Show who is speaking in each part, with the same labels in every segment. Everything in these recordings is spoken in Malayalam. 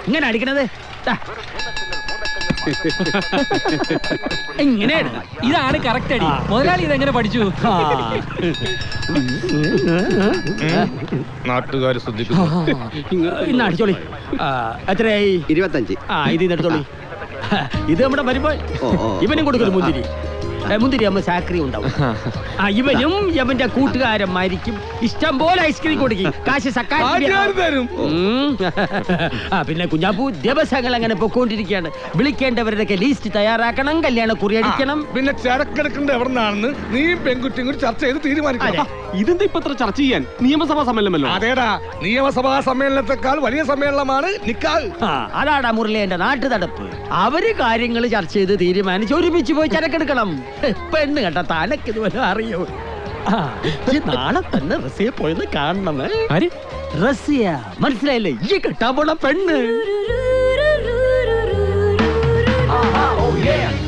Speaker 1: ഇങ്ങനെ അടിക്കണത് ഇങ്ങനെയാണ്.
Speaker 2: ഇതാണ് കറക്റ്റ് അടി. മുതലാളി ഇതെങ്ങനെ പഠിച്ചു?
Speaker 3: നാട്ടുകാര് ശ്രദ്ധിക്കുന്നു.
Speaker 1: ഇന്ന് അടിച്ചോളി. എത്രയായി?
Speaker 4: 25.
Speaker 1: ഇത് എടുത്തോളി. ഇത് നമ്മുടെ മരുമോൻ. ഇവനും കൊടുക്കൊരു മുന്തിരി. മുന്തിരി ആകുമ്പോ സാക്രി ഉണ്ടാവും. ഇവനും യവന്റെ കൂട്ടുകാരന്മാരിക്കും ഇഷ്ടം പോലെ ഐസ്ക്രീം കൊടുക്കും. കാശ്
Speaker 3: തരും.
Speaker 1: പിന്നെ കുഞ്ഞാപ്പൂ ദിവസങ്ങൾ അങ്ങനെ പൊക്കോണ്ടിരിക്കുകയാണ്. വിളിക്കേണ്ടവരുടെയൊക്കെ ലിസ്റ്റ് തയ്യാറാക്കണം, കല്യാണ കുറി അടിക്കണം.
Speaker 3: പിന്നെ ചരക്കെടുക്കേണ്ട എവിടെ നിന്നാണെന്ന് നീ പെൺകുട്ടിയും കൂടി ചർച്ച ചെയ്ത് തീരുമാനിക്കണം.
Speaker 2: ഇതെന്താ ഇപ്പൊ ചർച്ച ചെയ്യാൻ? നിയമസഭാ സമ്മേളനമല്ലോ.
Speaker 3: അതേടാ, നിയമസഭാ സമ്മേളനത്തെക്കാൾ വലിയ സമ്മേളനമാണ് നിക്കാഹ്.
Speaker 1: അതാടാ മുരളിയുടെ നാട്ടു നടപ്പ്. അവര് കാര്യങ്ങൾ ചർച്ച ചെയ്ത് തീരുമാനിച്ച് ഒരുമിച്ച് പോയി ചരക്കെടുക്കണം. പെണ്ണ് കേട്ട താനൊക്കെ ഇതുപോലെ അറിയോ? നാളെ തന്നെ റസിയെ പോയത് കാണണമേ. റസിയ മനസ്സിലായില്ലേ? ഈ കെട്ടാൻ പോണ പെണ്ണ്.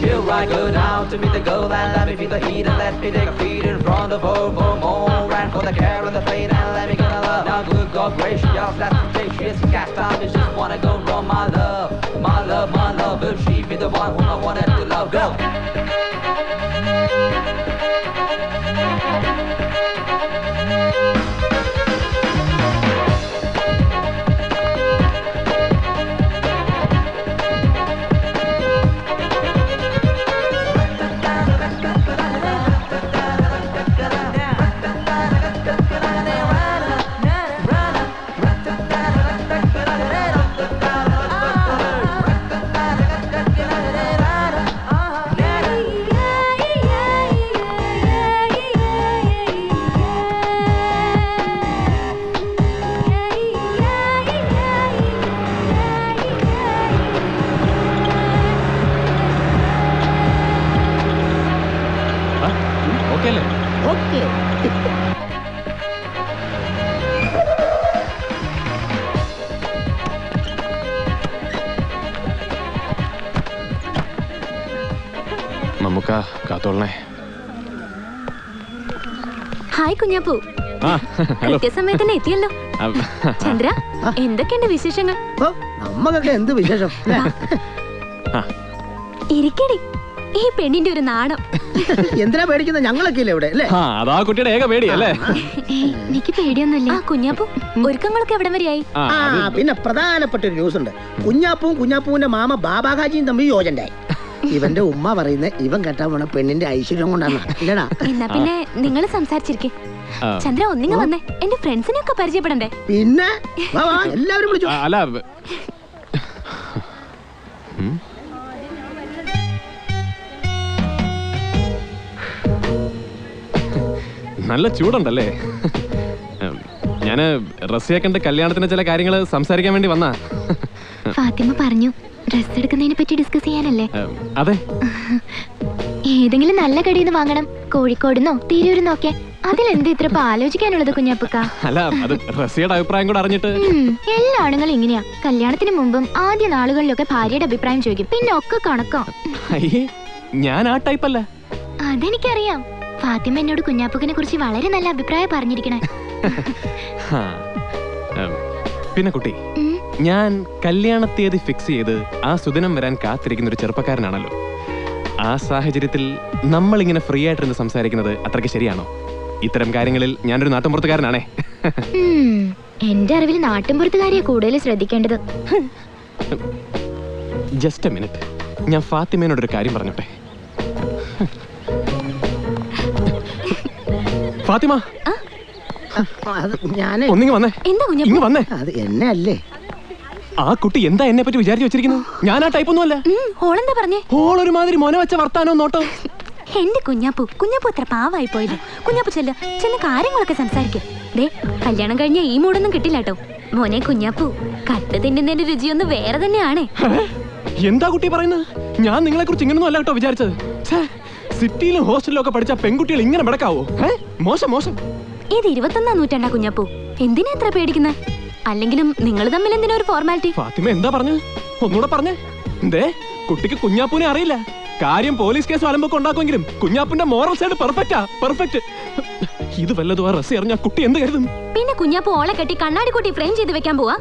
Speaker 5: Here I go now to meet the girl and let me feel the heat and let me take a feed in front of her for more and for the care and the fate and let me get a love. Now good God gracious, let's take she is cast out. I just wanna go wrong, my love, my love, my love. Will she be the one whom I wanted to love? Go.
Speaker 2: നമുക്ക് കാത്തോളണേ.
Speaker 6: ഹായ് കുഞ്ഞാപ്പൂ, കൃത്യസമയത്തന്നെ എത്തിയല്ലോ. ചന്ദ്ര, എന്തൊക്കെയുണ്ട് വിശേഷങ്ങൾ?
Speaker 1: നമ്മക്കൊക്കെ എന്ത് വിശേഷം?
Speaker 6: ഇരിക്കടി, ഈ പെണ്ണിന്റെ ഒരു നാണം.
Speaker 1: എന്തിനാ പേടിക്കുന്നത്? ഞങ്ങളൊക്കെ ഇല്ലേ ഇവിടെ അല്ലേ?
Speaker 2: അതാ കുട്ടിയുടെ ഏക പേടിയല്ലേ?
Speaker 6: എനിക്ക് പേടിയൊന്നുമില്ല. കുഞ്ഞാപ്പൂ, ഒരുക്കങ്ങളൊക്കെ എവിടം വരെയായി?
Speaker 1: പിന്നെ പ്രധാനപ്പെട്ട ഒരു ന്യൂസ് ഉണ്ട്. കുഞ്ഞാപ്പൂവും കുഞ്ഞാപ്പൂവിന്റെ മാമ ബാബാഹാജിയും തമ്മിൽ യോജനയായി. ഇവന്റെ ഉമ്മ പറയുന്നത് ഇവൻ കെട്ടാൻ പോണ പെണ്ണിന്റെ ഐശ്വര്യം കൊണ്ടാണ്. ഇല്ലടാ,
Speaker 6: എന്നാ പിന്നെ നിങ്ങൾ സംസാരിച്ചിരിക്കേ. ചന്ദ്ര, ഒന്നിങ്ങ വന്നേ, എന്റെ ഫ്രണ്ട്സിനെ ഒക്കെ പരിചയപ്പെടണ്ടേ?
Speaker 1: പിന്നെ എല്ലാവരും വിളിച്ചു.
Speaker 2: അല്ല, നല്ല ചൂടുണ്ടല്ലേ? ഞാന് റസിയെ കണ്ട് കല്യാണത്തിന്റെ ചില കാര്യങ്ങൾ സംസാരിക്കാൻ വേണ്ടി വന്നാ.
Speaker 6: ഫാത്തിമ പറഞ്ഞു ഡ്രസ് എടുക്കുന്നതിനെ പറ്റി ഡിസ്കസ് ചെയ്യാനല്ലേ?
Speaker 2: അതെ.
Speaker 6: ഏതെങ്കിലും നല്ല കടയിൽ നിന്ന് വാങ്ങണം, കോഴിക്കോടുന്നോ തിരൂരിന്നോ ഒക്കെ. അതിലെന്ത് ഇത്ര ആലോചിക്കാനുള്ളത് കുഞ്ഞാപ്പുക്ക?
Speaker 2: അല്ല, അത് റസിയുടെ അഭിപ്രായം കൂടെ അറിഞ്ഞിട്ട്.
Speaker 6: എല്ലാ ആണുങ്ങളും ഇങ്ങനെയാ. കല്യാണത്തിന് മുമ്പും ആദ്യ നാളുകളിലൊക്കെ ഭാര്യയുടെ അഭിപ്രായം ചോദിക്കും, പിന്നെ ഒക്കെ കണക്കാം.
Speaker 2: ഞാൻ ആ ടൈപ്പ് അല്ല.
Speaker 6: അതെനിക്കറിയാം. ഫാത്തിമ എന്നോട് കുഞ്ഞാപ്പുക്കിനെ കുറിച്ച് വളരെ നല്ല അഭിപ്രായം പറഞ്ഞിരിക്കണേ.
Speaker 2: പിന്നെ കുട്ടി, ഞാൻ കല്യാണ തീയതി ഫിക്സ് ചെയ്ത് ആ സുദിനം വരാൻ കാത്തിരിക്കുന്ന ഒരു ചെറുപ്പക്കാരനാണല്ലോ. ആ സാഹചര്യത്തിൽ നമ്മൾ ഇങ്ങനെ ഫ്രീ ആയിട്ടിരുന്ന് സംസാരിക്കുന്നത് അത്രയ്ക്ക് ശരിയാണോ? ഇത്തരം കാര്യങ്ങളിൽ ഞാനൊരു നാട്ടുമ്പുറത്തുകാരനാണേ.
Speaker 6: എന്റെ അറിവിൽ നാട്ടുമ്പുറത്തുകാരിയെ കൂടുതൽ ശ്രദ്ധിക്കേണ്ടത്.
Speaker 2: ജസ്റ്റ് എ മിനിറ്റ്, ഞാൻ ഫാത്തിമേനോടൊരു കാര്യം പറഞ്ഞോട്ടെ. ഫാത്തിമ, ഒന്നിങ്ങ് വന്നേ. ഇങ്ങ് വന്നേ.
Speaker 1: അത് എന്നെ അല്ലേ?
Speaker 2: ആ കുട്ടി എന്താ എന്നെ പറ്റി വിചാരിച്ചു വെച്ചിരിക്കുന്നത്? ഞാൻ ആ ടൈപ്പ് ഒന്നും അല്ല.
Speaker 6: ഓളെന്താ പറഞ്ഞേ?
Speaker 2: ഓളൊരുമാതിരി മോനെ വെച്ച വർത്താനോ നോട്ടോ.
Speaker 6: എന്റെ കുഞ്ഞാപ്പൂ അത്ര പാവായി പോയില്ലോ. കുഞ്ഞാപ്പൂ ചെന്ന് കാര്യങ്ങളൊക്കെ സംസാരിക്കും. ദേ, കല്യാണം കഴിഞ്ഞ ഈ മൂടൊന്നും കിട്ടില്ല കേട്ടോ. മോനെ കുഞ്ഞാപ്പൂ, കട്ട് തിന്നുന്നതിന്റെ രുചിയൊന്നും വേറെ തന്നെയാണേ.
Speaker 2: എന്താ കുട്ടി പറയുന്നത്? ഞാൻ നിങ്ങളെ കുറിച്ച് ഇങ്ങനൊന്നും അല്ല കേട്ടോ വിചാരിച്ചത്. സിറ്റിയിലും ഹോസ്റ്റലിലും ഒക്കെ പഠിച്ച പെൺകുട്ടികൾ ഇങ്ങനെ നടക്കാവോ? മോശം മോശം.
Speaker 6: ഇത് 21-ാം നൂറ്റാണ്ടാ കുഞ്ഞാപ്പൂ. എന്തിനാ എത്ര പേടിക്കുന്നത്? അല്ലെങ്കിലും നിങ്ങൾ തമ്മിൽ എന്തിനാ ഒരു ഫോർമാലിറ്റി?
Speaker 2: ഫാത്തിമ എന്താ പറഞ്ഞു? ഒന്നുകൂടെ പറഞ്ഞേ. എന്തേ, കുട്ടിക്ക് കുഞ്ഞാപ്പൂനെ അറിയില്ല. കാര്യം പോലീസ് കേസ് അലമ്പൊക്കെ ഉണ്ടാക്കുമെങ്കിലും കുഞ്ഞാപ്പൂന്റെ മോറൽ സൈഡ് പെർഫെക്റ്റാ. പെർഫെക്റ്റ്. ഇത് വല്ലതും ആ റസി അറിഞ്ഞ കുട്ടി എന്ത് കരുതും?
Speaker 6: പിന്നെ കുഞ്ഞാപ്പു ഓളെ കെട്ടി കണ്ണാടി കൂട്ടി ഫ്രെയിം ചെയ്ത് വെക്കാൻ പോവാ.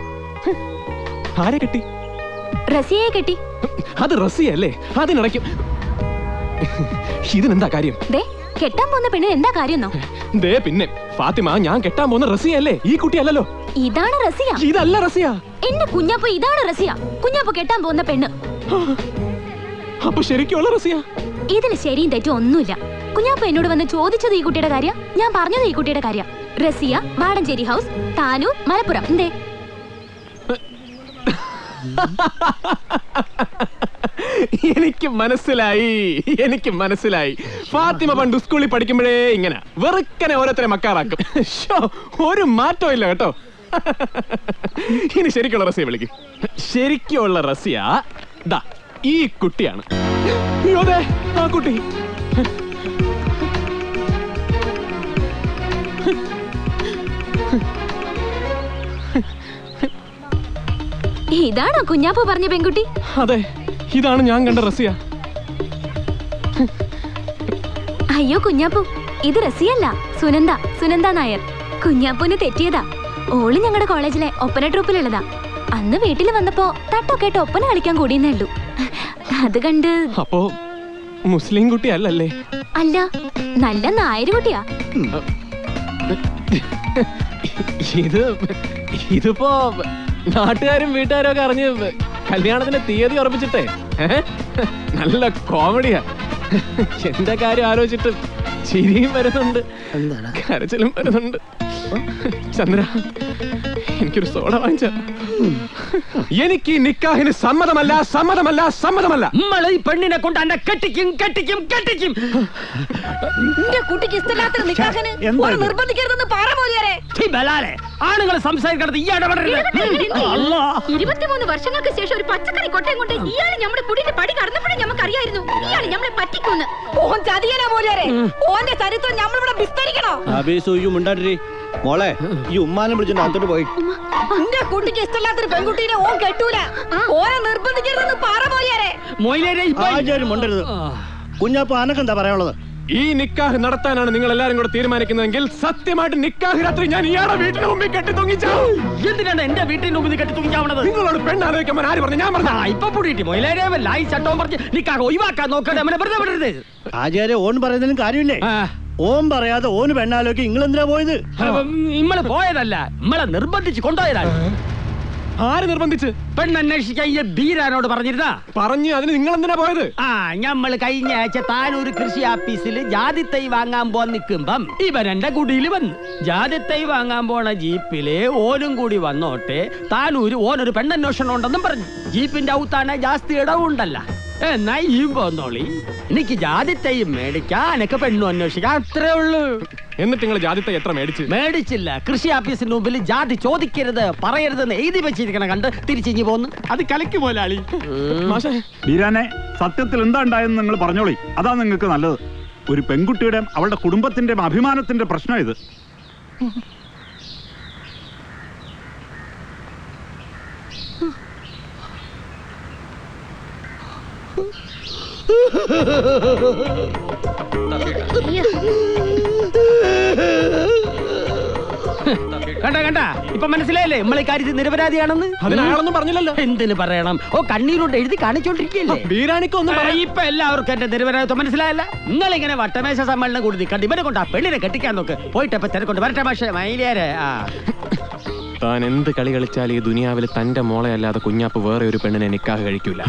Speaker 2: ആരെ കെട്ടി?
Speaker 6: റസിയെ കെട്ടി.
Speaker 2: അത് റസിയല്ലേ? അതിനിടയ്ക്ക് ഇതിനെന്താ കാര്യം?
Speaker 6: ദേ കെട്ടാൻ പോകുന്ന പെണ്ണിന് എന്താ കാര്യം?
Speaker 2: ദേ പിന്നെ ഫാത്തിമ, ഞാൻ കെട്ടാൻ പോകുന്ന റസിയല്ലേ, ഈ കുട്ടിയല്ലല്ലോ.
Speaker 6: ഇതാണ് റസിയ.
Speaker 2: ഇതല്ല റസിയ.
Speaker 6: എന്റെ കുഞ്ഞാപ്പു ഇതാണ് റസിയ. കുഞ്ഞാപ്പു കെട്ടാൻ പോകുന്ന പെണ്ണ്.
Speaker 2: അപ്പൊ ശരിക്കുള്ള റസിയ?
Speaker 6: ഇതിൽ ശരിയും തെറ്റും ഒന്നുമില്ല. കുഞ്ഞാപ്പു എന്നോട് വന്ന് ചോദിച്ചത് ഈ കുട്ടിയുടെ കാര്യം, ഞാൻ പറഞ്ഞത് ഈ കുട്ടിയുടെ കാര്യം. റസിയ, മാടഞ്ചേരി ഹൗസ്, താനൂർ, മലപ്പുറം. എന്തേ?
Speaker 2: എനിക്ക് മനസ്സിലായി. ഫാത്തിമ പണ്ട് സ്കൂളിൽ പഠിക്കുമ്പോഴേ ഇങ്ങനെ വെറുക്കനെ ഓരോരുത്തരെ മക്കാറാക്കും. ഒരു മാറ്റവും ഇല്ല കേട്ടോ. ഇനി ശരിക്കുള്ള റസിയ വിളിക്കും. ശരിക്കുള്ള റസിയ ദാ ഈ കുട്ടിയാണ്. അതെ, ആ കുട്ടി.
Speaker 6: ഇതാണോ കുഞ്ഞാപ്പു പറഞ്ഞ പെൺകുട്ടി?
Speaker 2: അതെ, ഇതാണ് ഞാൻ കണ്ട റസിയ.
Speaker 6: അയ്യോ കുഞ്ഞാപ്പു, ഇത് റസിയല്ല, സുനന്ദ നായർ. കുഞ്ഞാപ്പുവിന് തെറ്റിയതാ. ഓള് ഞങ്ങളുടെ കോളേജിലെ ഒപ്പന ട്രൂപ്പിലുള്ളതാ. അന്ന് വീട്ടിൽ വന്നപ്പോ തട്ടൊക്കെ ഇട്ട് ഒപ്പന കളിക്കാൻ കൂടിയെന്നേ ഉള്ളൂ. അത് കണ്ട്.
Speaker 2: അപ്പോ മുസ്ലിം കുട്ടി അല്ലല്ലേ?
Speaker 6: അല്ല, നല്ല നായര് കുട്ടിയാ.
Speaker 2: ഇതിപ്പോ നാട്ടുകാരും വീട്ടുകാരും ഒക്കെ അറിഞ്ഞ് കല്യാണത്തിന്റെ തീയതി ഉറപ്പിച്ചിട്ടേ നല്ല കോമഡിയാ. എന്റെ കാര്യം ആലോചിച്ചിട്ട് ചിരിയും വരുന്നുണ്ട്, കരച്ചിലും വരുന്നുണ്ട്. ചന്ദ്ര, എനിക്കൊരു സോഡ വാങ്ങിച്ച. എനിക്ക് നിക്കാഹിന് സമ്മതമല്ല.
Speaker 1: നമ്മള് ഈ പെണ്ണിനെ കൊണ്ട് എന്നെ കെട്ടിക്കും.
Speaker 4: കുട്ടിക്ക് ഇഷ്ടമില്ലാത്ത നിക്കാഹിന് നിർബന്ധിക്കരുതെന്ന് പറ മോലിയാരെ.
Speaker 1: ആണുങ്ങൾ സംസാരിക്കണത് ഈ ഇടപെടരുത്.
Speaker 4: 23 വർഷങ്ങൾക്ക് ശേഷം ഒരു പച്ചക്കറി കൊട്ടയം കൊണ്ട് ഇയാള് നമ്മുടെ കുടിന്റെ പടി കടന്നപ്പോഴേ നമുക്ക് അറിയായിരുന്നു ഇയാള് നമ്മളെ പറ്റിക്കുന്നു. ഓൻ ചതിയനാ മോലിയാരെ. ഓന്റെ ചരിത്രം നമ്മളിവിടെ വിസ്തരിക്കണോ?
Speaker 7: മോളെ, ഈ ഉമ്മാനെ വിളിച്ചിട്ട് അകത്തോട്ട് പോയി.
Speaker 4: എന്റെ കുട്ടിക്ക് ഇഷ്ടമില്ലാത്തൊരു പെൺകുട്ടീനെ ഓൻ കെട്ടൂല. ഓനെ നിർബന്ധിക്കരുതെന്ന് പറ മോലിയാരെ.
Speaker 7: മുണ്ടരുത്. കുഞ്ഞാപ്പ അനക്കെന്താ പറയാനുള്ളത്?
Speaker 2: ഈ നിക്കാഹ് നടത്താനാണ് നിങ്ങൾ എല്ലാരും കൂടെ തീരുമാനിക്കുന്നതെങ്കിൽ സത്യമായിട്ട് നിക്കാഹ് രാത്രി ഞാൻ ഇയാളുടെ വീട്ടിന് മുമ്പിൽ കെട്ടി തൂങ്ങിച്ചാവും.
Speaker 1: എന്തിനാണ് എന്റെ വീട്ടിന് മുമ്പിൽ കെട്ടി തൂങ്ങിച്ചാവണത്?
Speaker 2: നിങ്ങളോട് പെണ്ണാലോചിക്കുമ്പോൾ ആര് പറഞ്ഞു? ഞാൻ പറഞ്ഞ
Speaker 1: ഇപ്പൊ പൂട്ടിയിട്ട് മൊയിലേരേവല്ല ഈ ചട്ടവും പറഞ്ഞ് നിക്കാഹ് ഒഴിവാക്കാൻ നോക്കട്ടെ. അവനെ വെറുതെ വിടരുത്.
Speaker 7: ആചാര്യ, ഓൻ പറയുന്നതിനും കാര്യമില്ലേ? ഓൻ പറയാതെ ഓന് പെണ്ണാലോക്ക് നിങ്ങളെന്തിനാ പോയത്?
Speaker 1: നമ്മള് പോയതല്ല, നമ്മളെ നിർബന്ധിച്ച് കൊണ്ടുപോയതാണ്.
Speaker 2: ആര് നിർബന്ധിച്ച്?
Speaker 1: പെണ്ണന്വേഷിക്കാൻ ഈ ബീരാനോട് പറഞ്ഞിരുന്നാ
Speaker 2: പറഞ്ഞു. അതിന് നിങ്ങൾ എന്തിനാ പോയത്?
Speaker 1: ഞമ്മള് കഴിഞ്ഞ ആഴ്ച താനൂര് കൃഷി ഓഫീസിൽ ജാതിത്തൈ വാങ്ങാൻ പോവാൻ നിൽക്കുമ്പം ഇവൻ എന്റെ കുടിയിൽ വന്നു. ജാതിത്തൈ വാങ്ങാൻ പോണ ജീപ്പില് ഓനും കൂടി വന്നോട്ടെ, താനൂര് ഓനൊരു പെണ്ണന്വേഷണം ഉണ്ടെന്നും പറഞ്ഞു. ജീപ്പിന്റെ ഔത്താണ് ജാസ്തി ഇടവുണ്ടല്ല. എന്നാ ഈ പോന്നോളി, എനിക്ക് ജാതിത്തൈയും മേടിക്കാം, എനക്ക് പെണ്ണും അന്വേഷിക്കാം, അത്രേ ഉള്ളൂ.
Speaker 2: എന്നിട്ട് നിങ്ങൾ ജാതിത്തൈ എത്ര
Speaker 1: മേടിച്ചില്ല. കൃഷി ഓഫീസിന് മുമ്പിൽ ജാതി ചോദിക്കരുത് പറയരുതെന്ന് എഴുതി വെച്ചിരിക്കണം. കണ്ട് തിരിച്ചിഞ്ഞു പോന്നു. അത് കലക്ക് പോലാളി.
Speaker 8: ബീരാനെ, സത്യത്തിൽ എന്താ ഉണ്ടായെന്ന് നിങ്ങൾ പറഞ്ഞോളി. അതാ നിങ്ങൾക്ക് നല്ലത്. ഒരു പെൺകുട്ടിയുടെ അവളുടെ കുടുംബത്തിന്റെ അഭിമാനത്തിന്റെ പ്രശ്നം ഇത്.
Speaker 1: കണ്ട ഇപ്പൊ മനസ്സിലായില്ലേ നമ്മളെ കാര്യത്തിൽ നിരപരാധിയാണെന്ന്?
Speaker 2: അതിനാളൊന്നും പറഞ്ഞില്ലല്ലോ.
Speaker 1: എന്തിനു പറയണം? കണ്ണീരോട് എഴുതി കാണിച്ചോണ്ടിരിക്കല്ലേ. ഇപ്പൊ എല്ലാവർക്കും എന്റെ നിരപരാധിത്വം മനസ്സിലായല്ല. നിങ്ങളിങ്ങനെ വട്ടമേശ സമ്മേളനം കൂടി നിൽക്കണ്ട. ഇവനെ കൊണ്ട് ആ പെണ്ണിനെ കെട്ടിക്കാൻ നോക്ക്. പോയിട്ടപ്പോ തിരക്കൊണ്ട് വരട്ടെ. പക്ഷേ മൈലിയാരെ,
Speaker 2: താൻ എന്ത് കളി കളിച്ചാൽ ഈ ദുനിയാവിൽ തന്റെ മോളെ അല്ലാതെ കുഞ്ഞാപ്പ് വേറെ ഒരു പെണ്ണിനെ നിക്കാഹ് കഴിക്കൂല.